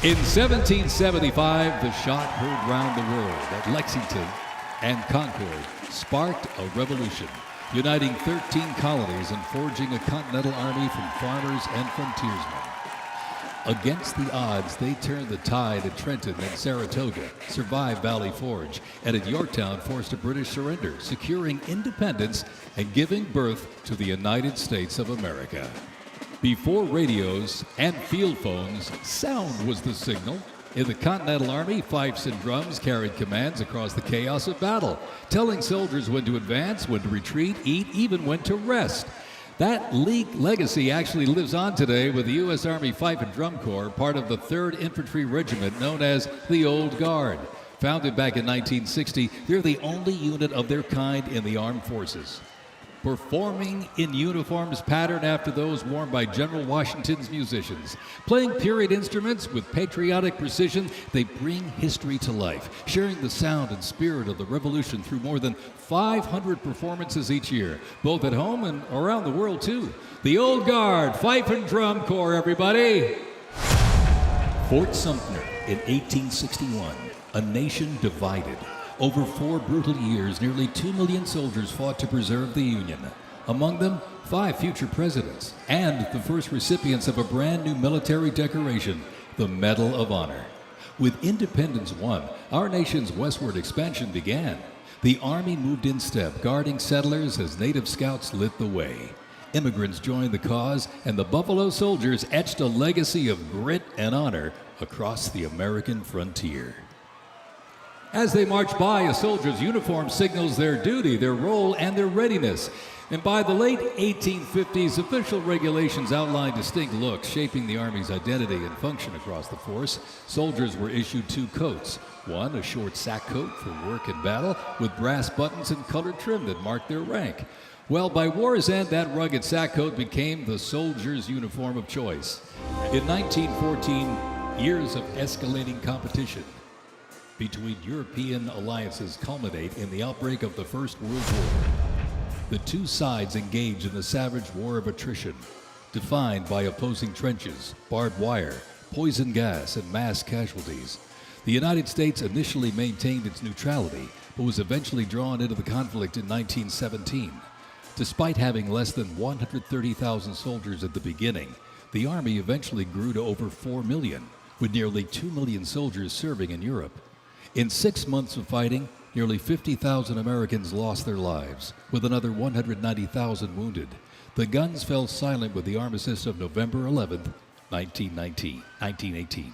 In 1775, the shot heard round the world at Lexington and Concord sparked a revolution, uniting 13 colonies and forging a continental army from farmers and frontiersmen. Against the odds, they turned the tide at Trenton and Saratoga, survived Valley Forge, and at Yorktown forced a British surrender, securing independence and giving birth to the United States of America. Before radios and field phones, sound was the signal. In the Continental Army, fifes and drums carried commands across the chaos of battle, telling soldiers when to advance, when to retreat, eat, even when to rest. That legacy actually lives on today with the U.S. Army Fife and Drum Corps, part of the 3rd Infantry Regiment known as the Old Guard. Founded back in 1960, they're the only unit of their kind in the armed forces. Performing in uniforms patterned after those worn by General Washington's musicians. Playing period instruments with patriotic precision, they bring history to life, sharing the sound and spirit of the Revolution through more than 500 performances each year, both at home and around the world, too. The Old Guard, Fife and Drum Corps, everybody! Fort Sumter in 1861, a nation divided. Over 4 brutal years, nearly 2 million soldiers fought to preserve the Union. Among them, 5 future presidents and the first recipients of a brand new military decoration, the Medal of Honor. With independence won, our nation's westward expansion began. The Army moved in step, guarding settlers as Native Scouts lit the way. Immigrants joined the cause, and the Buffalo Soldiers etched a legacy of grit and honor across the American frontier. As they march by, a soldier's uniform signals their duty, their role, and their readiness. And by the late 1850s, official regulations outlined distinct looks, shaping the Army's identity and function across the force. Soldiers were issued 2 coats. One, a short sack coat for work and battle, with brass buttons and colored trim that marked their rank. Well, by war's end, that rugged sack coat became the soldier's uniform of choice. In 1914, years of escalating competition between European alliances culminate in the outbreak of the First World War. The 2 sides engage in the savage war of attrition, defined by opposing trenches, barbed wire, poison gas, and mass casualties. The United States initially maintained its neutrality, but was eventually drawn into the conflict in 1917. Despite having less than 130,000 soldiers at the beginning, the Army eventually grew to over 4 million, with nearly 2 million soldiers serving in Europe. In 6 months of fighting, nearly 50,000 Americans lost their lives, with another 190,000 wounded. The guns fell silent with the armistice of November 11, 1918.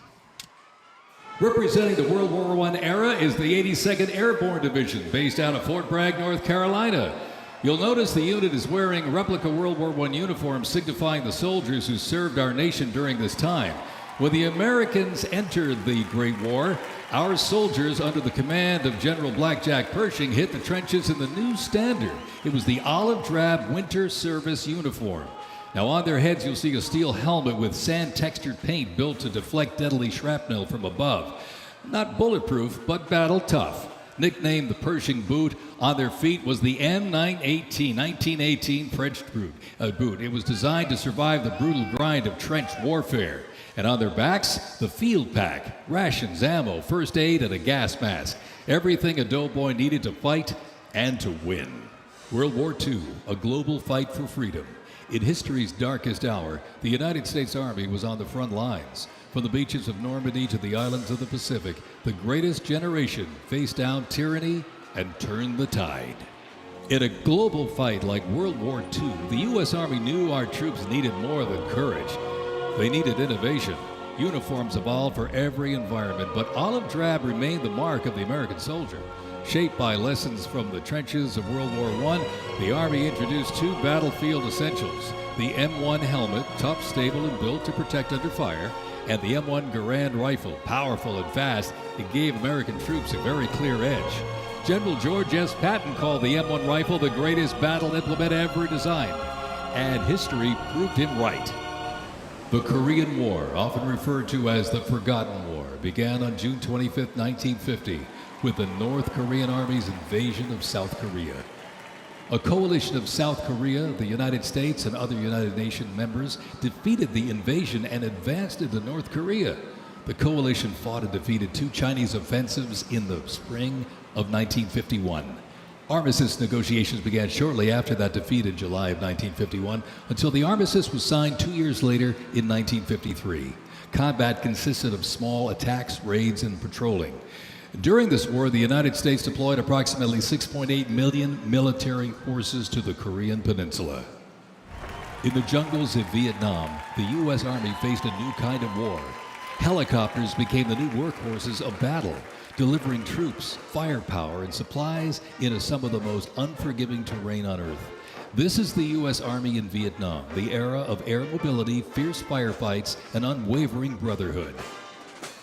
Representing the World War I era is the 82nd Airborne Division, based out of Fort Bragg, North Carolina. You'll notice the unit is wearing replica World War I uniforms signifying the soldiers who served our nation during this time. When the Americans entered the Great War, our soldiers, under the command of General Blackjack Pershing, hit the trenches in the new standard. It was the olive drab winter service uniform. Now on their heads you'll see a steel helmet with sand-textured paint built to deflect deadly shrapnel from above. Not bulletproof, but battle tough. Nicknamed the Pershing boot, on their feet was the M918, 1918 French boot. It was designed to survive the brutal grind of trench warfare. And on their backs, the field pack, rations, ammo, first aid, and a gas mask. Everything a doughboy needed to fight and to win. World War II, a global fight for freedom. In history's darkest hour, the United States Army was on the front lines. From the beaches of Normandy to the islands of the Pacific, the greatest generation faced down tyranny and turned the tide. In a global fight like World War II, the U.S. Army knew our troops needed more than courage. They needed innovation. Uniforms evolved for every environment, but olive drab remained the mark of the American soldier. Shaped by lessons from the trenches of World War I, the Army introduced 2 battlefield essentials: the M1 helmet, tough, stable, and built to protect under fire, and the M1 Garand rifle, powerful and fast. It gave American troops a very clear edge. General George S. Patton called the M1 rifle the greatest battle implement ever designed, and history proved him right. The Korean War, often referred to as the Forgotten War, began on June 25, 1950, with the North Korean Army's invasion of South Korea. A coalition of South Korea, the United States, and other United Nations members defeated the invasion and advanced into North Korea. the coalition fought and defeated 2 Chinese offensives in the spring of 1951. Armistice negotiations began shortly after that defeat in July of 1951 until the armistice was signed 2 years later in 1953. Combat consisted of small attacks, raids, and patrolling. During this war, the United States deployed approximately 6.8 million military forces to the Korean Peninsula. In the jungles of Vietnam, the U.S. Army faced a new kind of war. Helicopters became the new workhorses of battle, delivering troops, firepower, and supplies into some of the most unforgiving terrain on Earth. This is the U.S. Army in Vietnam, the era of air mobility, fierce firefights, and unwavering brotherhood.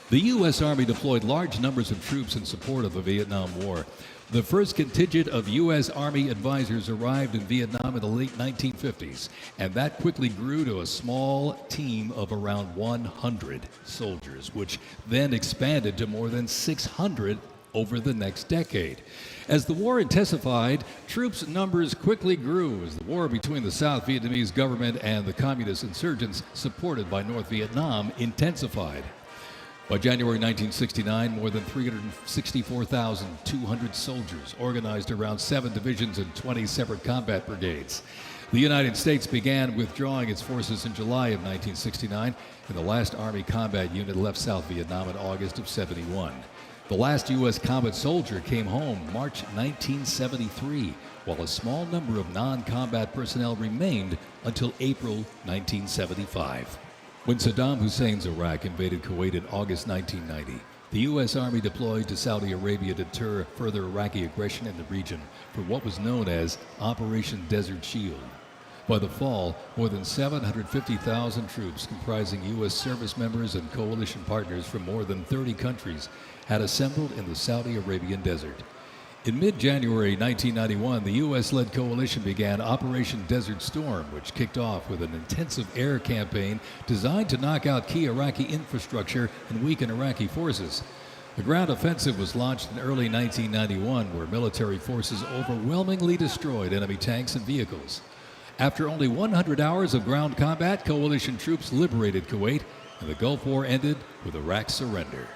The U.S. Army deployed large numbers of troops in support of the Vietnam War. The first contingent of U.S. Army advisors arrived in Vietnam in the late 1950s, and that quickly grew to a small team of around 100 soldiers, which then expanded to more than 600 over the next decade. As the war intensified, troops' numbers quickly grew as the war between the South Vietnamese government and the communist insurgents supported by North Vietnam intensified. By January 1969, more than 364,200 soldiers organized around 7 divisions and 20 separate combat brigades. The United States began withdrawing its forces in July of 1969, and the last Army combat unit left South Vietnam in August of '71. The last U.S. combat soldier came home March 1973, while a small number of non-combat personnel remained until April 1975. When Saddam Hussein's Iraq invaded Kuwait in August 1990, the U.S. Army deployed to Saudi Arabia to deter further Iraqi aggression in the region for what was known as Operation Desert Shield. By the fall, more than 750,000 troops comprising U.S. service members and coalition partners from more than 30 countries had assembled in the Saudi Arabian desert. In mid-January 1991, the U.S.-led coalition began Operation Desert Storm, which kicked off with an intensive air campaign designed to knock out key Iraqi infrastructure and weaken Iraqi forces. The ground offensive was launched in early 1991, where military forces overwhelmingly destroyed enemy tanks and vehicles. After only 100 hours of ground combat, coalition troops liberated Kuwait, and the Gulf War ended with Iraq's surrender.